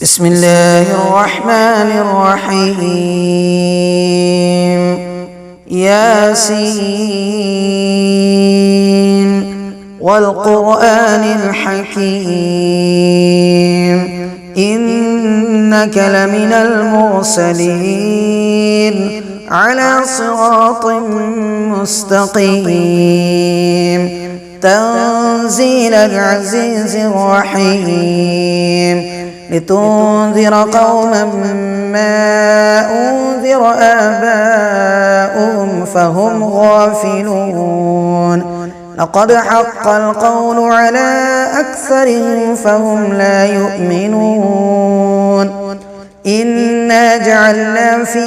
بسم الله الرحمن الرحيم. ياسين والقرآن الحكيم إنك لمن المرسلين على صراط مستقيم تنزيل العزيز الرحيم لتنذر قوما ما أنذر آباؤهم فهم غافلون لقد حق القول على أكثرهم فهم لا يؤمنون إنا جعلنا في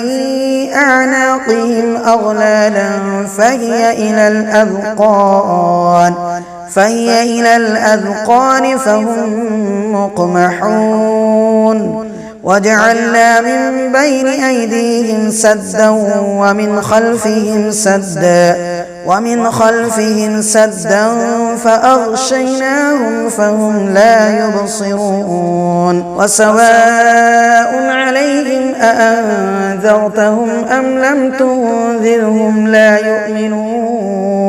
أعناقهم أغلالا فهي إلى الأذقان فهم مقمحون وجعلنا من بين أيديهم سدا ومن خلفهم سدا فأغشيناهم فهم لا يبصرون وسواء عليهم أأنذرتهم أم لم تنذرهم لا يؤمنون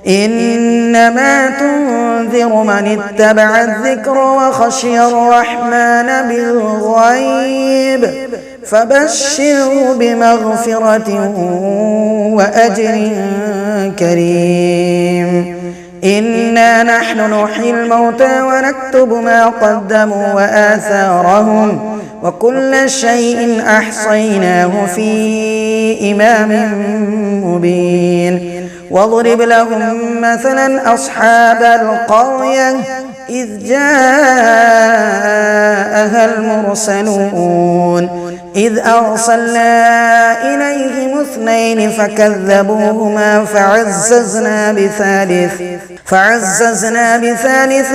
إنما تنذر من اتبع الذكر وخشي الرحمن بالغيب فبشره بمغفرة وأجر كريم إنا نحن نحيي الموتى ونكتب ما قدموا وآثارهم وكل شيء أحصيناه في إمام مبين واضرب لهم مثلا أصحاب القرية إذ جاءها المرسلون إذ أرسلنا إليهم اثنين فكذبوهما فعززنا بثالث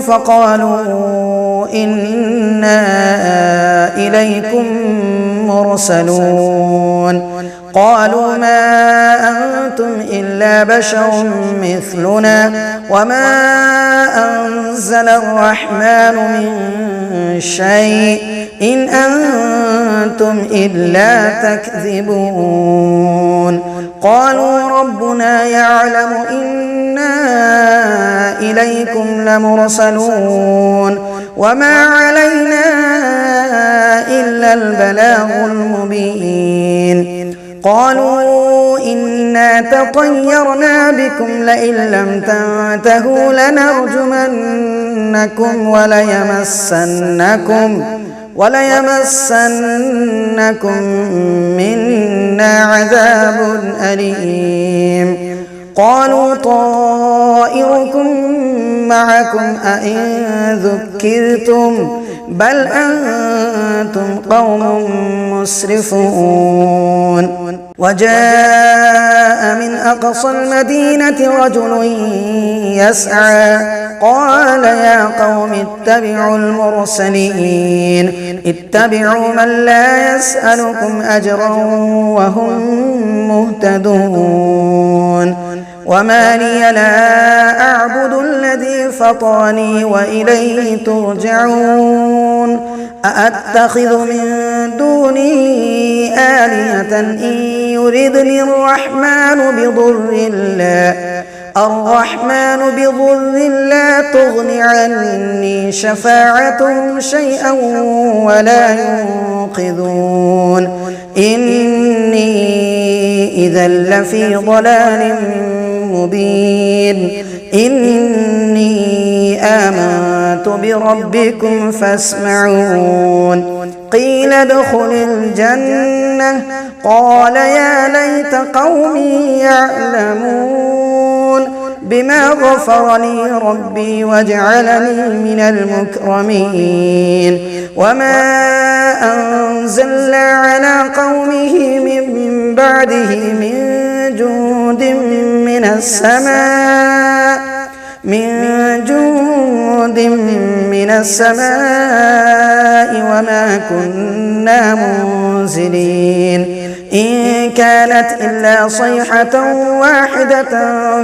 فقالوا إنا إليكم مرسلون قالوا ما أنتم إلا بشر مثلنا وما أنزل الرحمن من شيء إن أنتم إلا تكذبون قالوا ربنا يعلم إنا إليكم لمرسلون وما علينا إلا البلاغ المبين قالوا إنا تطيرنا بكم لئن لم تنتهوا لنرجمنكم وليمسنكم منا عذاب أليم قالوا طائركم معكم أئن ذكرتم بل أنتم قوم مسرفون وجاء من أقصى المدينة رجل يسعى قال يا قوم اتبعوا المرسلين اتبعوا من لا يسألكم أجرا وهم مهتدون وما لي لا أعبد الذي فطرني وإليه ترجعون أأتخذ من دونه آلهة إن يردني الرحمن بضر لا تغن عني شفاعتهم شيئا ولا ينقذون إني إذا لفي ضلال مبين إني آمنت بربكم فاسمعون قيل ادخل الجنة قال يا ليت قومي يعلمون بما غفر لي ربي وجعلني من المكرمين وما أنزلنا على قومه من بعده من جند من السماء وما كنا منزلين إن كانت إلا صيحة واحدة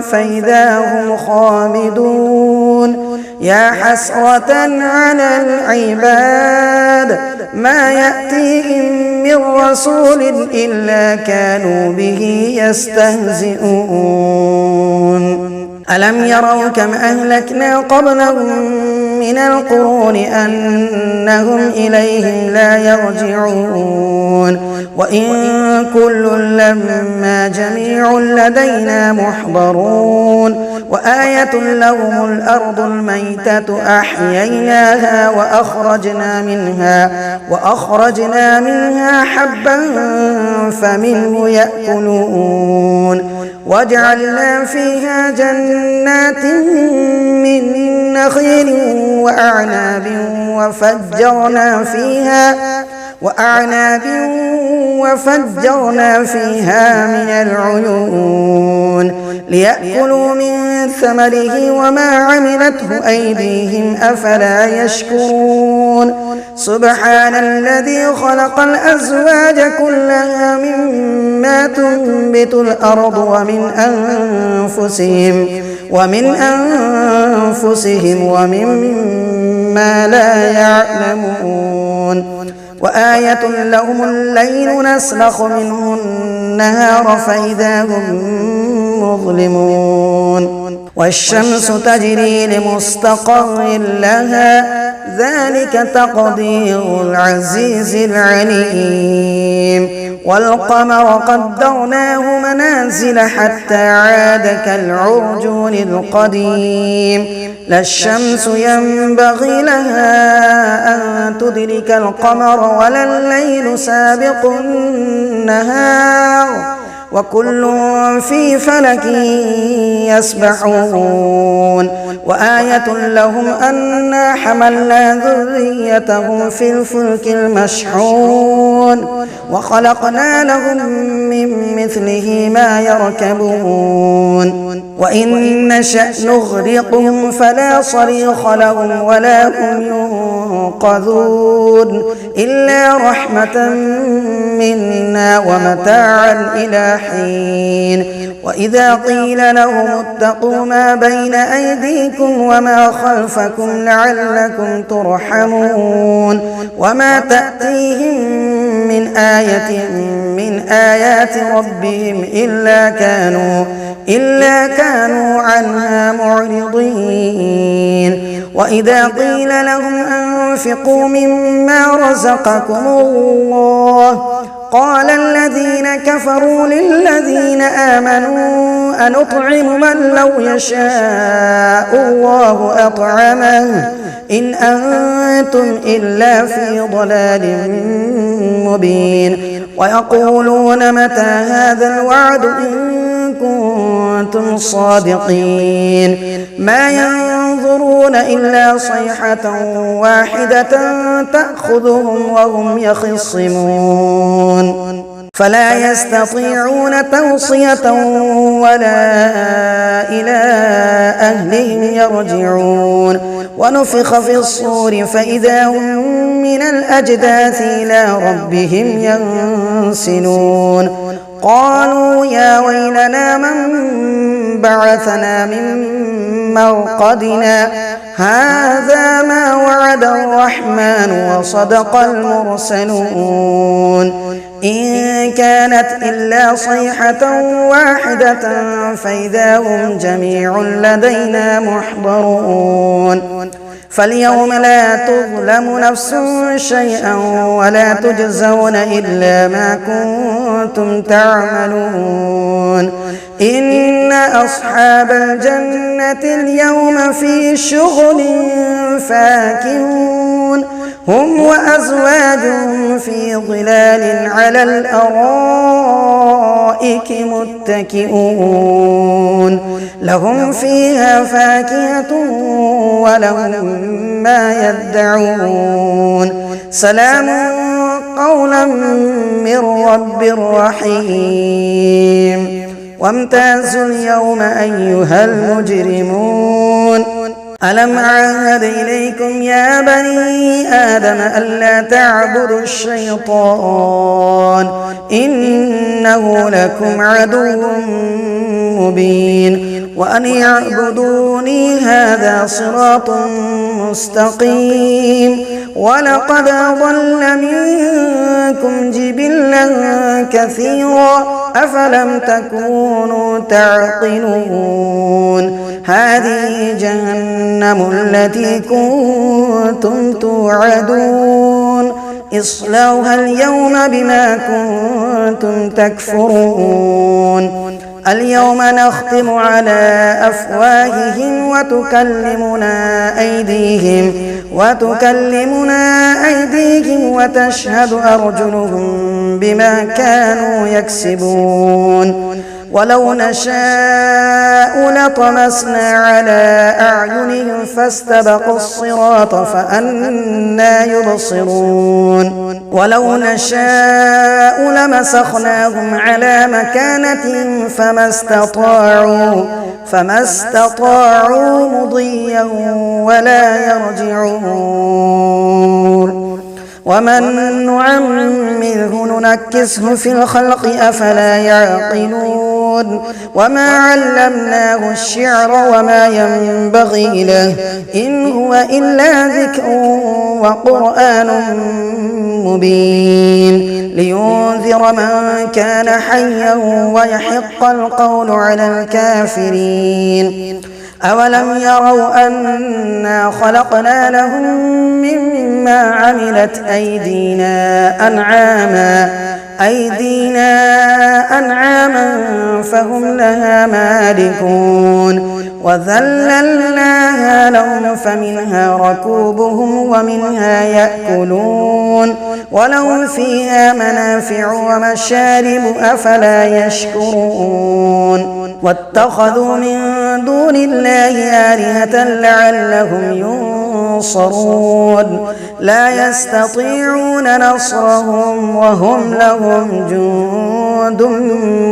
فإذا هم خامدون يا حسرة على العباد ما يأتيهم من رسول إلا كانوا به يستهزئون ألم يروا كم أهلكنا قبلهم من القرون أنهم إليهم لا يرجعون وإن كل لما جميع لدينا محضرون وآية لهم الأرض الميتة أحييناها وأخرجنا منها حبا فمنه يأكلون وجعلنا فيها جنات من نخيل وفجرنا فيها من العيون ليأكلوا من ثمره وما عملته أيديهم أفلا يشكرون سبحان الذي خلق الأزواج كلها مما تنبت الأرض ومن أنفسهم ومما لا يعلمون وآية لهم الليل نسلخ منه النهار فإذا هم مظلمون والشمس تجري لمستقر لها ذلك تقدير العزيز العليم والقمر قدرناه منازل حتى عاد كالعرجون القديم لا الشمس ينبغي لها أن تدرك القمر ولا الليل سابق النهار وكل في فلك يسبحون وآية لهم أنا حملنا ذريتهم في الفلك المشحون وخلقنا لهم من مثله ما يركبون وإن نشأ نغرقهم فلا صريخ لهم ولا هم ينقذون إلا رحمة منا ومتاعا إلى حين وإذا قيل لهم اتقوا ما بين أيديكم وما خلفكم لعلكم ترحمون وما تأتيهم من آية من آيات ربهم إلا كانوا عنها معرضين وإذا قيل لهم أنفقوا مما رزقكم الله قال الذين كفروا للذين آمنوا أنطعم من لو يشاء الله أطعمه إن أنتم إلا في ضلال مبين ويقولون متى هذا الوعد إن كنتم صادقين ما ينظرون إلا صيحة واحدة تأخذهم وهم يخصمون فلا يستطيعون توصية ولا إلى أهلهم يرجعون ونفخ في الصور فإذا هم من الأجداث إلى ربهم ينسلون قالوا يا ويلنا من بعثنا من مرقدنا هذا ما وعد الرحمن وصدق المرسلون إن كانت إلا صيحة واحدة فإذا هم جميع لدينا محضرون فاليوم لا تظلم نفس شيئا ولا تجزون إلا ما كنتم تعملون إن أصحاب الجنة اليوم في شغل فاكهون هم وأزواجهم في ظلال على الأرائك متكئون لهم فيها فاكهة ولهم ما يدعون سلام قولا من رب رحيم وامتازوا اليوم أيها المجرمون ألم أعهد إليكم يا بني آدم ألا تعبدوا الشيطان إنه لكم عدو مبين وأن يعبدوني هذا صراط مستقيم ولقد أضل منكم جبلا كثيرا أفلم تكونوا تعقلون هذه جهنم التي كنتم توعدون اصلوها اليوم بما كنتم تكفرون اليوم نختم على أفواههم وتكلمنا أيديهم وتشهد أرجلهم بما كانوا يكسبون ولو نشاء لطمسنا على أعينهم فاستبقوا الصراط فأنى يبصرون ولو نشاء لمسخناهم على مكانتهم فما استطاعوا مضيا ولا يرجعون ومن نعمره ننكسه في الخلق أفلا يعقلون وما علمناه الشعر وما ينبغي له إن هو إلا ذكر وقرآن مبين لينذر من كان حيا ويحق القول على الكافرين أولم يروا أنا خلقنا لهم مما عملت أيدينا أنعاما فهم لها مالكون وذللناها لهم فمنها ركوبهم ومنها يأكلون ولهم فيها منافع ومشارب أفلا يشكرون واتخذوا من دون الله آلهة لعلهم ينصرون لا يستطيعون نصرهم وهم لهم جند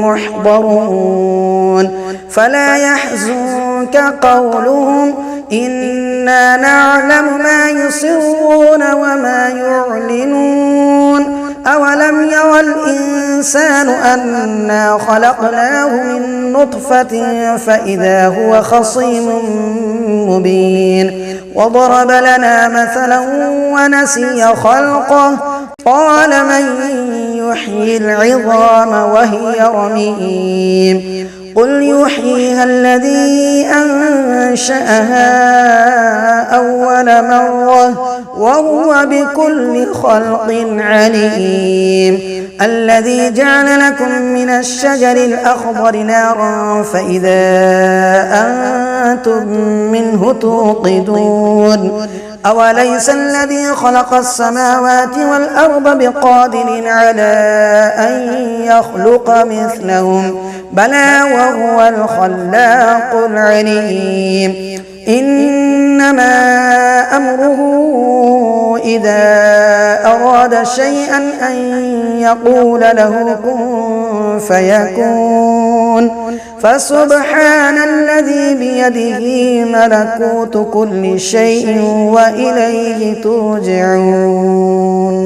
محضرون فلا يحزنك قولهم إنا نعلم ما يسرون وما يعلنون أولم يرى الإنسان أنا خلقناه من نطفة فإذا هو خصيم مبين وضرب لنا مثلا ونسي خلقه قال من يحيي العظام وهي رميم قل يحييها الذي أنشأها أول مرة وهو بكل خلق عليم الذي جعل لكم من الشجر الأخضر نارا فإذا أنتم منه توقدون أوليس الذي خلق السماوات والأرض بقادر على أن يخلق مثلهم بلى وهو الخلاق العليم إنما أمره إذا أراد شيئا أن يقول له كن فيكون فسبحان الذي بيده ملكوت كل شيء وإليه ترجعون.